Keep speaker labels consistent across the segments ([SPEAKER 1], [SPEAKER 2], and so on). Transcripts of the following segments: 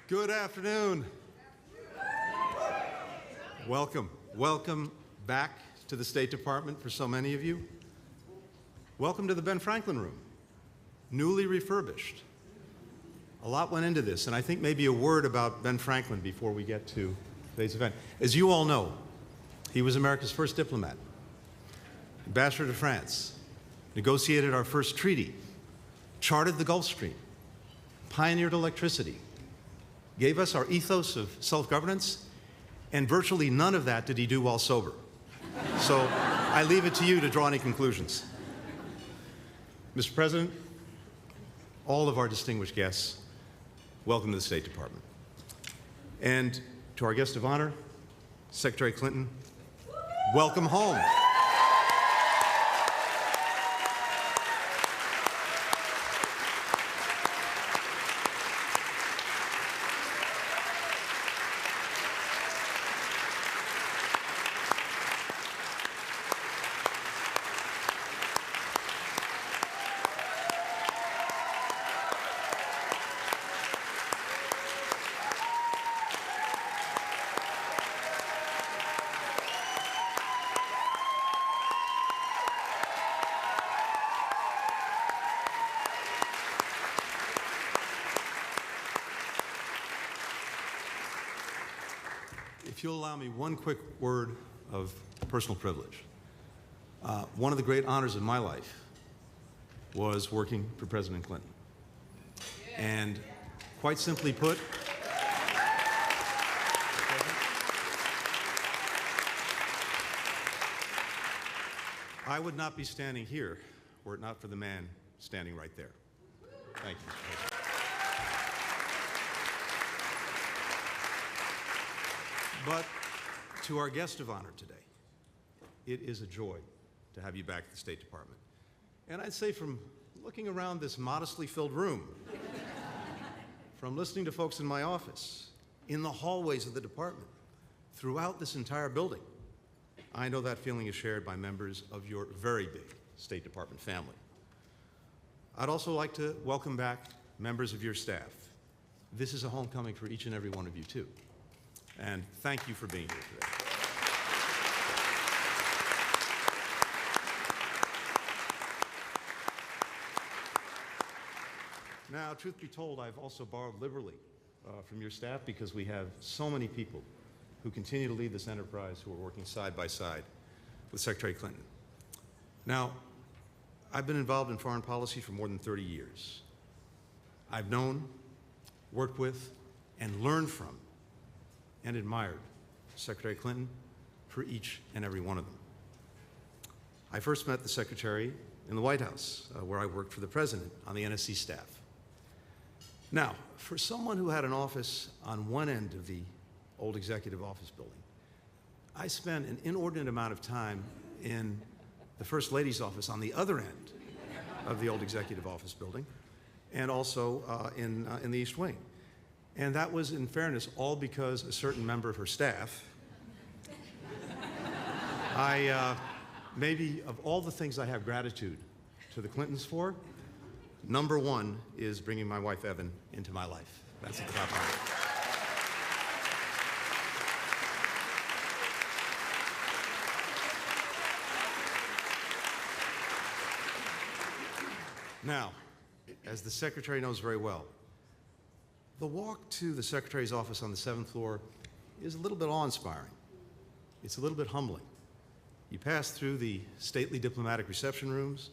[SPEAKER 1] Good afternoon. Welcome. Welcome back to the State Department for so many of you. Welcome to the Ben Franklin Room, newly refurbished. A lot went into this, and I think maybe a word about Ben Franklin before we get to today's event. As you all know, he was America's first diplomat, ambassador to France, negotiated our first treaty, charted the Gulf Stream, pioneered electricity, gave us our ethos of self-governance, and virtually none of that did he do while sober. So I leave it to you to draw any conclusions. Mr. President, all of our distinguished guests, welcome to the State Department. And to our guest of honor, Secretary Clinton, welcome home. If you'll allow me one quick word of personal privilege. One of the great honors of my life was working for President Clinton. And quite simply put, I would not be standing here were it not for the man standing right there. Thank you, Mr. President. But to our guest of honor today, it is a joy to have you back at the State Department. And I'd say from looking around this modestly filled room, from listening to folks in my office, in the hallways of the department, throughout this entire building, I know that feeling is shared by members of your very big State Department family. I'd also like to welcome back members of your staff. This is a homecoming for each and every one of you, too. And thank you for being here today. Now, truth be told, I've also borrowed liberally from your staff because we have so many people who continue to lead this enterprise who are working side by side with Secretary Clinton. Now, I've been involved in foreign policy for more than 30 years. I've known, worked with, and learned from and admired Secretary Clinton for each and every one of them. I first met the Secretary in the White House, where I worked for the President on the NSC staff. Now, for someone who had an office on one end of the old Executive Office building, I spent an inordinate amount of time in the First Lady's office on the other end of the old Executive Office building, and also in the East Wing. And that was, in fairness, all because a certain member of her staff, maybe of all the things I have gratitude to the Clintons for, number one is bringing my wife, Evan, into my life. That's at the top of it. Now, as the Secretary knows very well, the walk to the Secretary's office on the 7th floor is a little bit awe-inspiring. It's a little bit humbling. You pass through the stately diplomatic reception rooms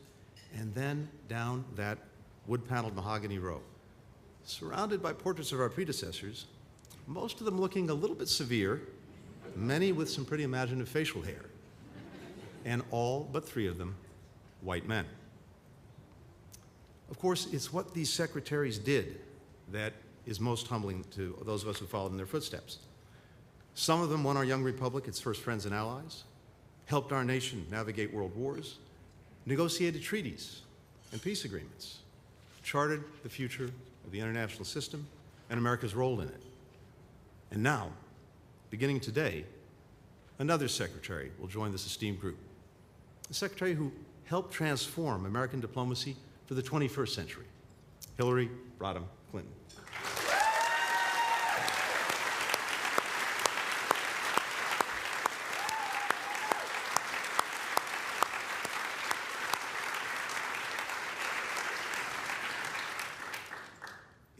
[SPEAKER 1] and then down that wood-paneled mahogany row, surrounded by portraits of our predecessors, most of them looking a little bit severe, many with some pretty imaginative facial hair, and all but 3 of them white men. Of course, it's what these secretaries did that is most humbling to those of us who followed in their footsteps. Some of them won our young republic its first friends and allies, helped our nation navigate world wars, negotiated treaties and peace agreements, charted the future of the international system and America's role in it. And now, beginning today, another secretary will join this esteemed group, a secretary who helped transform American diplomacy for the 21st century, Hillary Rodham Clinton.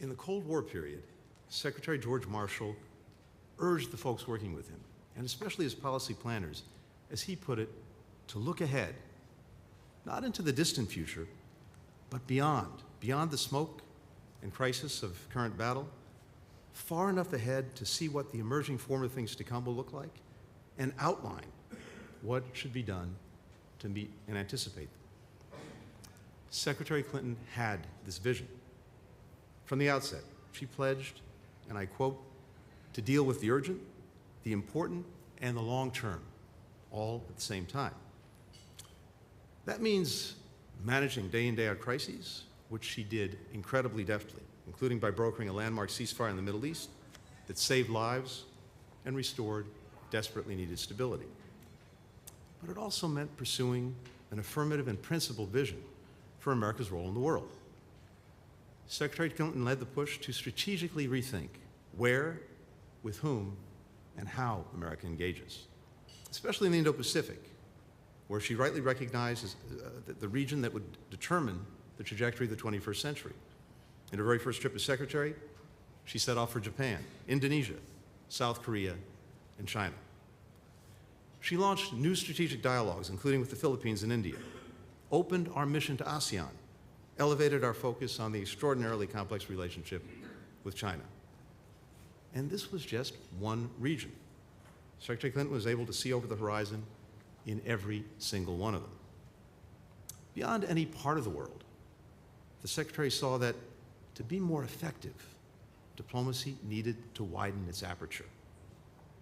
[SPEAKER 1] In the Cold War period, Secretary George Marshall urged the folks working with him, and especially his policy planners, as he put it, to look ahead, not into the distant future, but beyond the smoke and crisis of current battle, far enough ahead to see what the emerging form of things to come will look like, and outline what should be done to meet and anticipate them. Secretary Clinton had this vision. From the outset, she pledged, and I quote, to deal with the urgent, the important, and the long term, all at the same time. That means managing day in, day out crises, which she did incredibly deftly, including by brokering a landmark ceasefire in the Middle East that saved lives and restored desperately needed stability. But it also meant pursuing an affirmative and principled vision for America's role in the world. Secretary Clinton led the push to strategically rethink where, with whom, and how America engages, especially in the Indo-Pacific, where she rightly recognizes the region that would determine the trajectory of the 21st century. In her very first trip as secretary, she set off for Japan, Indonesia, South Korea, and China. She launched new strategic dialogues, including with the Philippines and India, opened our mission to ASEAN, elevated our focus on the extraordinarily complex relationship with China. And this was just one region. Secretary Clinton was able to see over the horizon in every single one of them. Beyond any part of the world, the Secretary saw that to be more effective, diplomacy needed to widen its aperture.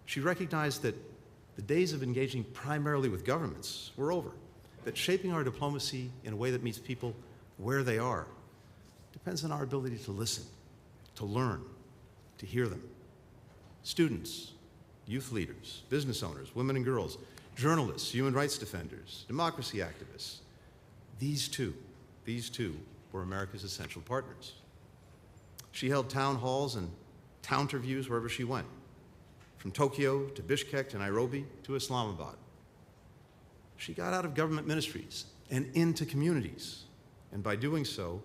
[SPEAKER 1] She recognized that the days of engaging primarily with governments were over, that shaping our diplomacy in a way that meets people where they are depends on our ability to listen, to learn, to hear them. Students, youth leaders, business owners, women and girls, journalists, human rights defenders, democracy activists, these two were America's essential partners. She held town halls and town interviews wherever she went, from Tokyo to Bishkek to Nairobi to Islamabad. She got out of government ministries and into communities, and by doing so,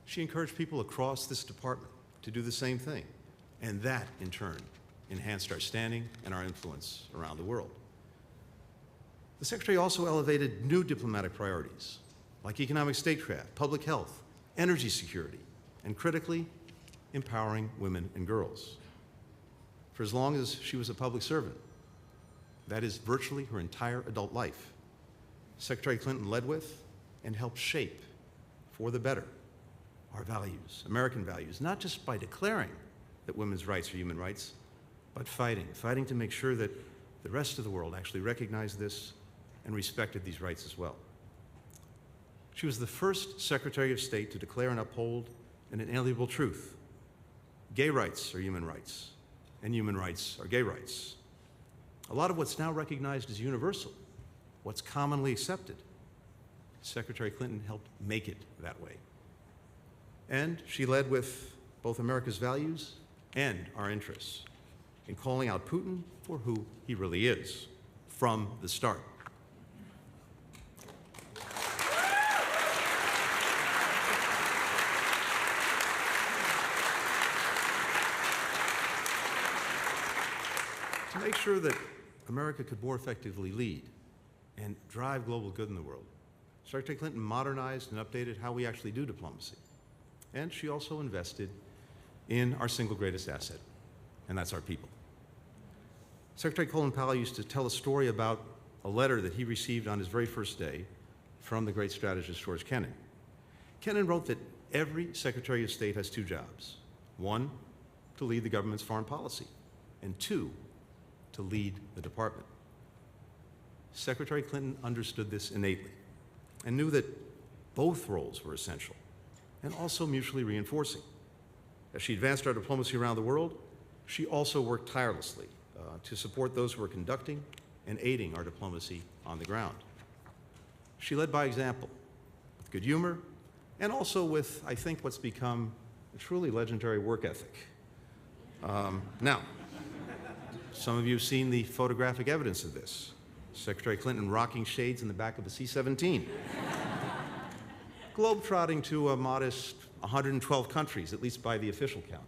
[SPEAKER 1] she encouraged people across this department to do the same thing, and that, in turn, enhanced our standing and our influence around the world. The Secretary also elevated new diplomatic priorities, like economic statecraft, public health, energy security, and critically, empowering women and girls. For as long as she was a public servant, that is virtually her entire adult life, Secretary Clinton led with and helped shape, for the better, our values, American values, not just by declaring that women's rights are human rights, but fighting to make sure that the rest of the world actually recognized this and respected these rights as well. She was the first Secretary of State to declare and uphold an inalienable truth. Gay rights are human rights, and human rights are gay rights. A lot of what's now recognized as universal, what's commonly accepted, Secretary Clinton helped make it that way. And she led with both America's values and our interests in calling out Putin for who he really is from the start. To make sure that America could more effectively lead and drive global good in the world, Secretary Clinton modernized and updated how we actually do diplomacy. And she also invested in our single greatest asset, and that's our people. Secretary Colin Powell used to tell a story about a letter that he received on his very first day from the great strategist George Kennan. Kennan wrote that every Secretary of State has two jobs. One, to lead the government's foreign policy, and two, to lead the department. Secretary Clinton understood this innately and knew that both roles were essential and also mutually reinforcing. As she advanced our diplomacy around the world, she also worked tirelessly to support those who were conducting and aiding our diplomacy on the ground. She led by example, with good humor, and also with, I think, what's become a truly legendary work ethic. Now, some of you have seen the photographic evidence of this. Secretary Clinton rocking shades in the back of a C-17. globetrotting to a modest 112 countries, at least by the official count,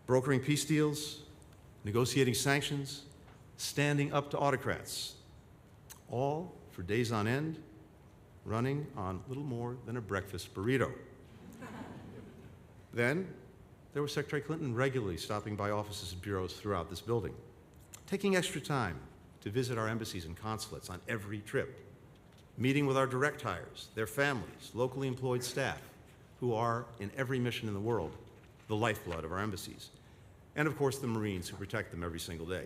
[SPEAKER 1] brokering peace deals, negotiating sanctions, standing up to autocrats, all for days on end, running on little more than a breakfast burrito. Then there was Secretary Clinton regularly stopping by offices and bureaus throughout this building, taking extra time to visit our embassies and consulates on every trip, meeting with our direct hires, their families, locally employed staff, who are, in every mission in the world, the lifeblood of our embassies, and of course the Marines who protect them every single day.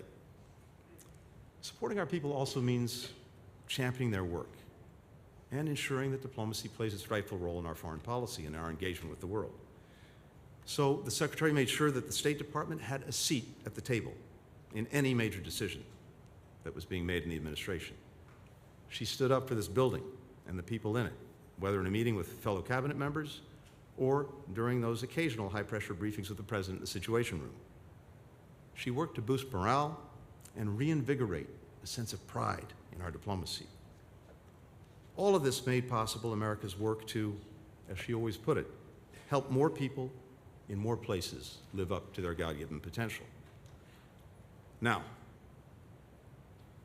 [SPEAKER 1] Supporting our people also means championing their work and ensuring that diplomacy plays its rightful role in our foreign policy and our engagement with the world. So the Secretary made sure that the State Department had a seat at the table in any major decision that was being made in the administration. She stood up for this building and the people in it, whether in a meeting with fellow cabinet members or during those occasional high-pressure briefings with the President in the Situation Room. She worked to boost morale and reinvigorate a sense of pride in our diplomacy. All of this made possible America's work to, as she always put it, help more people in more places live up to their God-given potential. Now,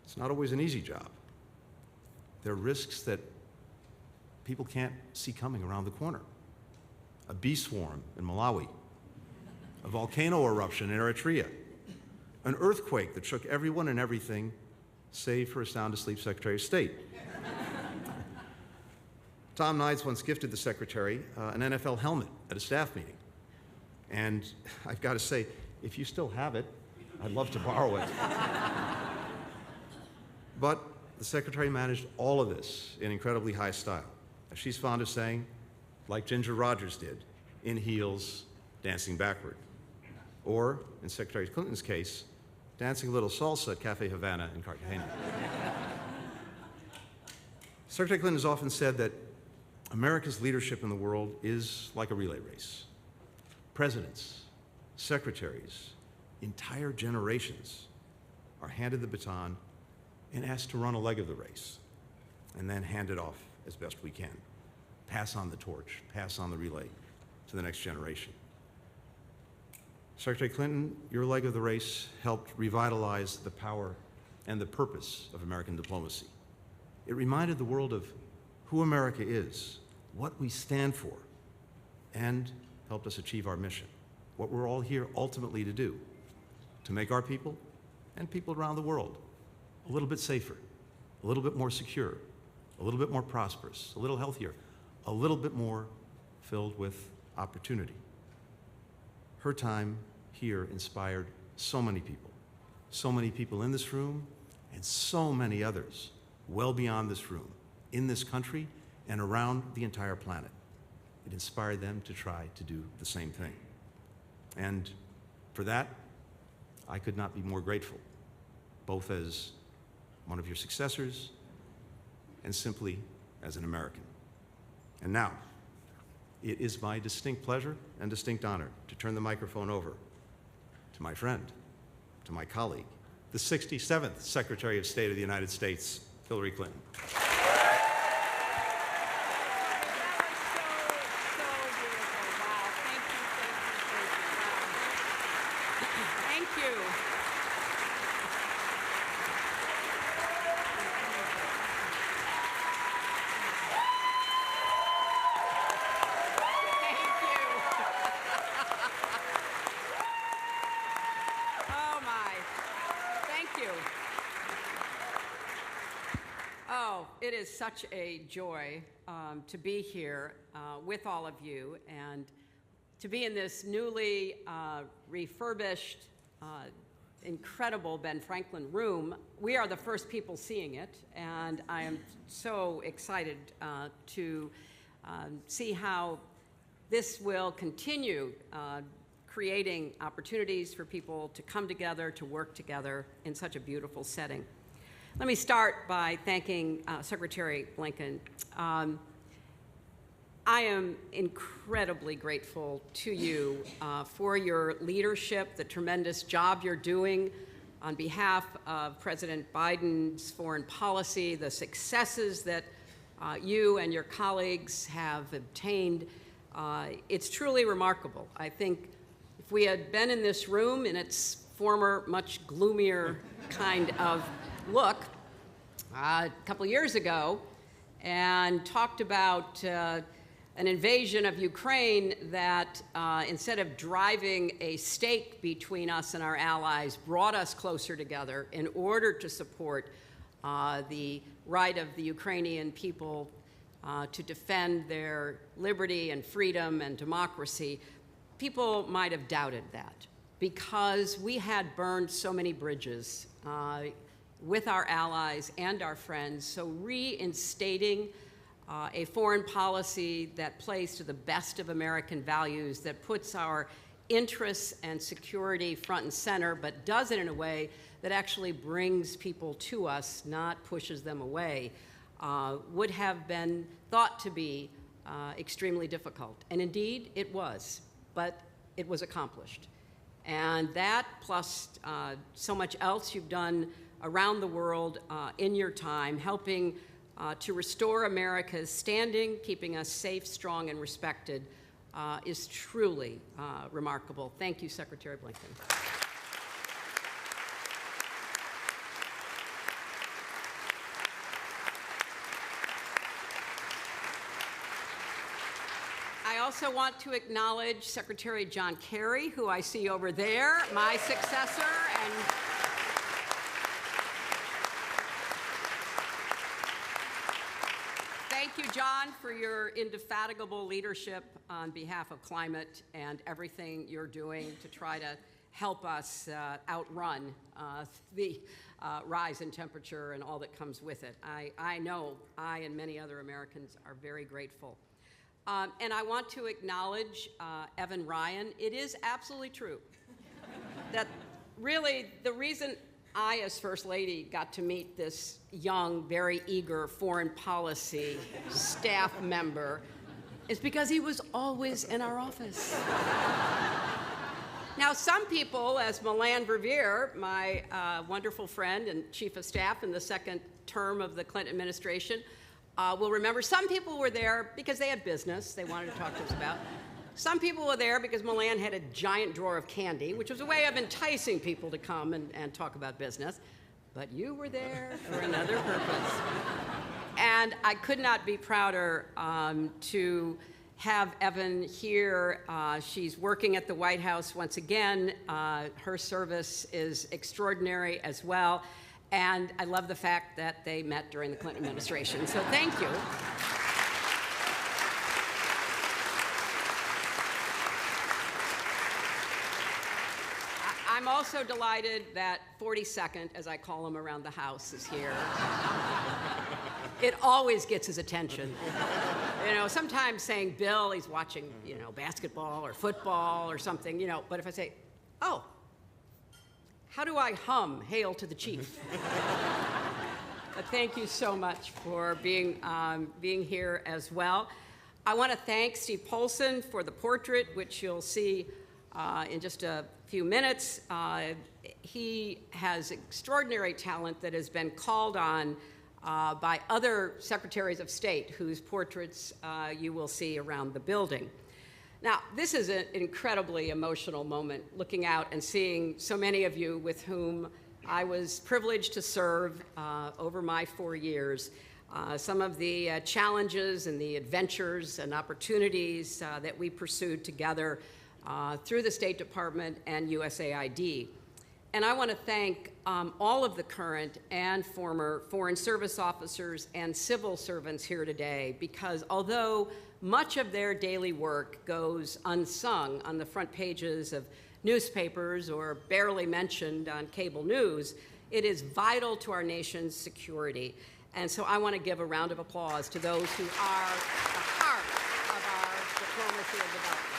[SPEAKER 1] it's not always an easy job. There are risks that people can't see coming around the corner. A bee swarm in Malawi, a volcano eruption in Eritrea, an earthquake that shook everyone and everything, save for a sound-asleep Secretary of State. Tom Nides once gifted the Secretary an NFL helmet at a staff meeting. And I've got to say, if you still have it, I'd love to borrow it. But the Secretary managed all of this in incredibly high style. As she's fond of saying, like Ginger Rogers did, in heels, dancing backward. Or, in Secretary Clinton's case, dancing a little salsa at Cafe Havana in Cartagena. Secretary Clinton has often said that America's leadership in the world is like a relay race. Presidents, secretaries, entire generations are handed the baton and asked to run a leg of the race, and then hand it off as best we can. Pass on the torch, pass on the relay to the next generation. Secretary Clinton, your leg of the race helped revitalize the power and the purpose of American diplomacy. It reminded the world of who America is, what we stand for, and helped us achieve our mission, what we're all here ultimately to do, to make our people and people around the world a little bit safer, a little bit more secure, a little bit more prosperous, a little healthier, a little bit more filled with opportunity. Her time here inspired so many people in this room, and so many others well beyond this room, in this country and around the entire planet. It inspired them to try to do the same thing. And for that, I could not be more grateful, both as one of your successors and simply as an American. And now, it is my distinct pleasure and distinct honor to turn the microphone over to my friend, to my colleague, the 67th Secretary of State of the United States, Hillary Clinton.
[SPEAKER 2] It is such a joy to be here with all of you and to be in this newly refurbished, incredible Ben Franklin room. We are the first people seeing it, and I am so excited to see how this will continue creating opportunities for people to come together, to work together in such a beautiful setting. Let me start by thanking Secretary Blinken. I am incredibly grateful to you for your leadership, the tremendous job you're doing on behalf of President Biden's foreign policy, the successes that you and your colleagues have obtained, it's truly remarkable. I think if we had been in this room in its former, much gloomier kind of look a couple years ago and talked about an invasion of Ukraine that, instead of driving a stake between us and our allies, brought us closer together in order to support the right of the Ukrainian people to defend their liberty and freedom and democracy, people might have doubted that, because we had burned so many bridges with our allies and our friends. So reinstating a foreign policy that plays to the best of American values, that puts our interests and security front and center, but does it in a way that actually brings people to us, not pushes them away, would have been thought to be extremely difficult. And indeed, it was, but it was accomplished. And that, plus so much else you've done around the world in your time, helping to restore America's standing, keeping us safe, strong, and respected, is truly remarkable. Thank you, Secretary Blinken. I also want to acknowledge Secretary John Kerry, who I see over there, my successor, and thank you, John, for your indefatigable leadership on behalf of climate and everything you're doing to try to help us outrun the rise in temperature and all that comes with it. I know I and many other Americans are very grateful. And I want to acknowledge Evan Ryan. It is absolutely true that really the reason I, as First Lady, got to meet this young, very eager foreign policy staff member is because he was always in our office. Now, some people, as Milan Verveer, my wonderful friend and chief of staff in the second term of the Clinton administration, will remember some people were there because they had business they wanted to talk to us about. Some people were there because Milan had a giant drawer of candy, which was a way of enticing people to come and talk about business. But you were there for another purpose. And I could not be prouder to have Evan here. She's working at the White House once again. Her service is extraordinary as well. And I love the fact that they met during the Clinton administration. So thank you. I'm also delighted that 42nd, as I call him around the house, is here. It always gets his attention. You know, sometimes saying Bill, he's watching, you know, basketball or football or something, you know, but if I say, oh, how do I hum Hail to the Chief? But thank you so much for being here as well. I want to thank Steve Polson for the portrait, which you'll see in just a few minutes. He has extraordinary talent that has been called on by other secretaries of state whose portraits you will see around the building. Now, this is an incredibly emotional moment, looking out and seeing so many of you with whom I was privileged to serve over my 4 years. Some of the challenges and the adventures and opportunities that we pursued together through the State Department and USAID. And I want to thank all of the current and former Foreign Service officers and civil servants here today, because although much of their daily work goes unsung on the front pages of newspapers or barely mentioned on cable news, it is vital to our nation's security. And so I want to give a round of applause to those who are the heart of our diplomacy and development.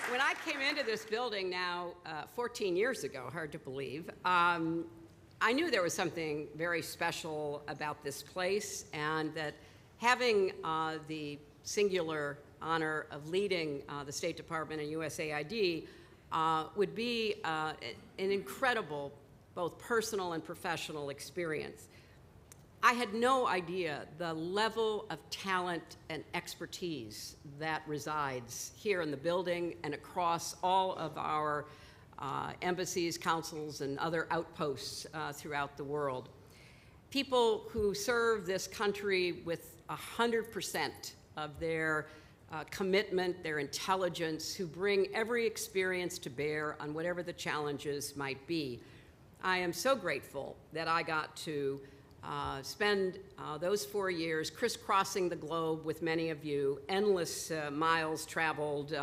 [SPEAKER 2] When I came into this building now 14 years ago, hard to believe, I knew there was something very special about this place, and that having the singular honor of leading the State Department and USAID would be an incredible, both personal and professional experience. I had no idea the level of talent and expertise that resides here in the building and across all of our embassies, consuls, and other outposts throughout the world. People who serve this country with 100% of their commitment, their intelligence, who bring every experience to bear on whatever the challenges might be. I am so grateful that I got to spend those 4 years crisscrossing the globe with many of you, endless miles traveled,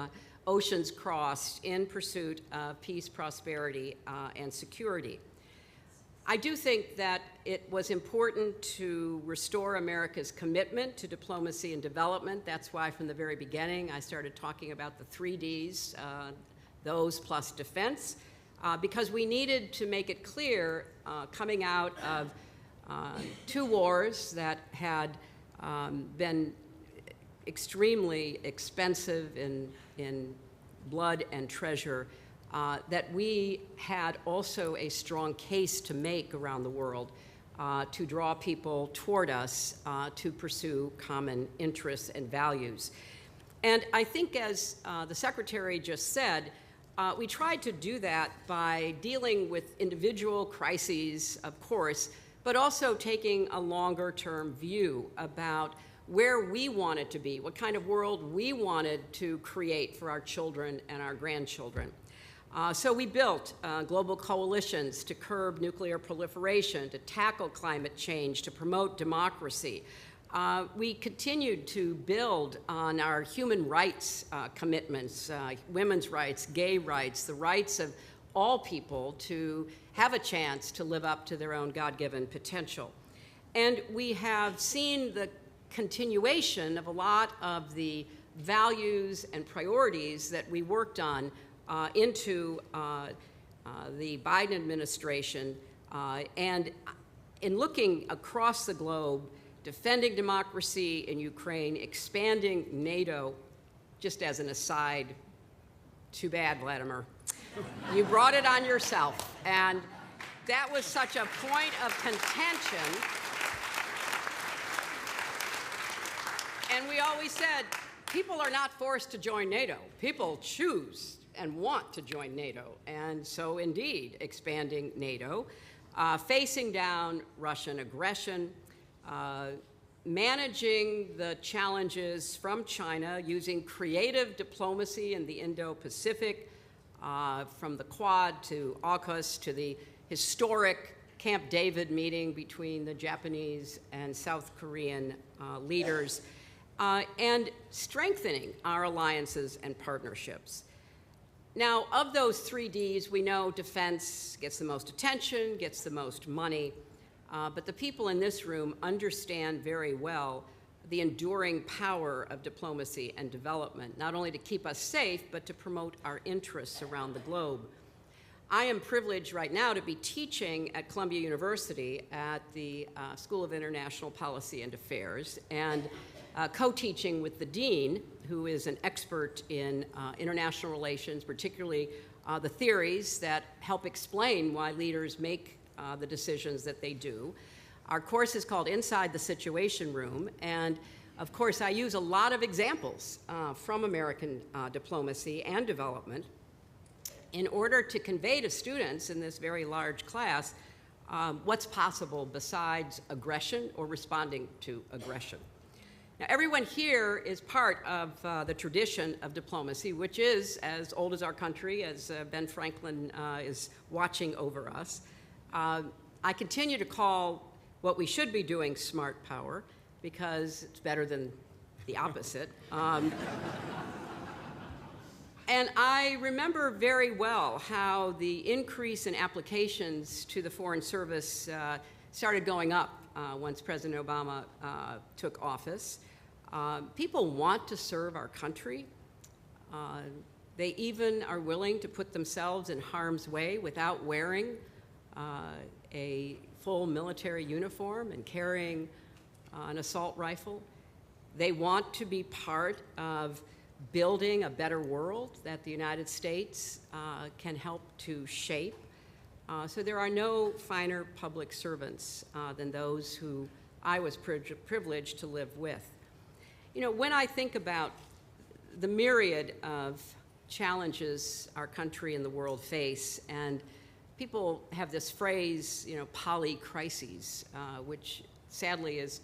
[SPEAKER 2] oceans crossed in pursuit of peace, prosperity, and security. I do think that it was important to restore America's commitment to diplomacy and development. That's why from the very beginning I started talking about the 3 Ds, those plus defense, because we needed to make it clear coming out of 2 wars that had been extremely expensive in blood and treasure, that we had also a strong case to make around the world to draw people toward us to pursue common interests and values. And I think, as the Secretary just said, we tried to do that by dealing with individual crises, of course, but also taking a longer-term view about where we wanted to be, what kind of world we wanted to create for our children and our grandchildren. So we built global coalitions to curb nuclear proliferation, to tackle climate change, to promote democracy. We continued to build on our human rights commitments, women's rights, gay rights, the rights of all people to have a chance to live up to their own God-given potential. And we have seen the continuation of a lot of the values and priorities that we worked on into the Biden administration. And in looking across the globe, defending democracy in Ukraine, expanding NATO, just as an aside, too bad, Vladimir. You brought it on yourself, and that was such a point of contention. And we always said, people are not forced to join NATO. People choose and want to join NATO. And so indeed, expanding NATO, facing down Russian aggression, managing the challenges from China using creative diplomacy in the Indo-Pacific, from the Quad to AUKUS to the historic Camp David meeting between the Japanese and South Korean leaders, and strengthening our alliances and partnerships. Now, of those 3 Ds, we know defense gets the most attention, gets the most money, but the people in this room understand very well the enduring power of diplomacy and development, not only to keep us safe, but to promote our interests around the globe. I am privileged right now to be teaching at Columbia University at the School of International Policy and Affairs, and co-teaching with the dean, who is an expert in international relations, particularly the theories that help explain why leaders make the decisions that they do. Our course is called Inside the Situation Room, and of course I use a lot of examples from American diplomacy and development in order to convey to students in this very large class what's possible besides aggression or responding to aggression. Now, everyone here is part of the tradition of diplomacy, which is as old as our country, as Ben Franklin is watching over us. I continue to call what we should be doing smart power, because it's better than the opposite. And I remember very well how the increase in applications to the Foreign Service started going up once President Obama took office. People want to serve our country. They even are willing to put themselves in harm's way without wearing a full military uniform and carrying an assault rifle. They want to be part of building a better world that the United States can help to shape. So there are no finer public servants than those who I was privileged to live with. You know, when I think about the myriad of challenges our country and the world face, and people have this phrase, you know, polycrises, which sadly is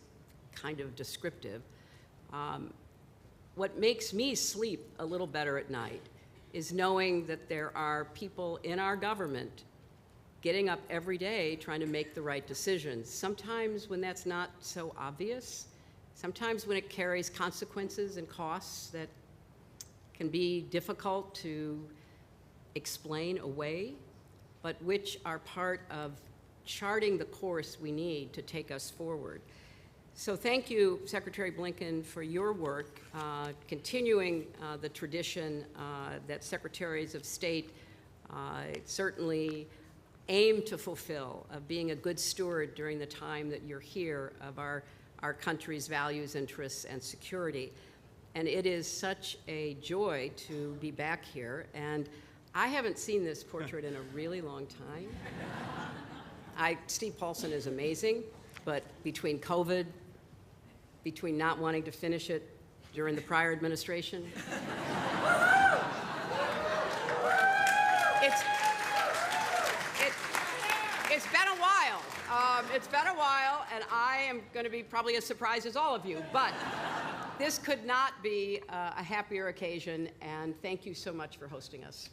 [SPEAKER 2] kind of descriptive. What makes me sleep a little better at night is knowing that there are people in our government getting up every day trying to make the right decisions. Sometimes when that's not so obvious, sometimes when it carries consequences and costs that can be difficult to explain away, but which are part of charting the course we need to take us forward. So thank you, Secretary Blinken, for your work, continuing the tradition that Secretaries of State certainly aim to fulfill, of being a good steward during the time that you're here of our country's values, interests, and security. And it is such a joy to be back here. And I haven't seen this portrait in a really long time. Steve Paulson is amazing, but between COVID, between not wanting to finish it during the prior administration, it's been a while. It's been a while, and I am going to be probably as surprised as all of you, but this could not be a happier occasion, and thank you so much for hosting us.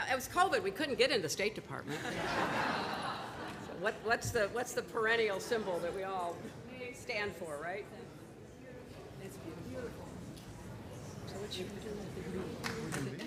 [SPEAKER 2] It was COVID. We couldn't get into the State Department. So what's the perennial symbol that we all stand for, right? It's beautiful. So what you do?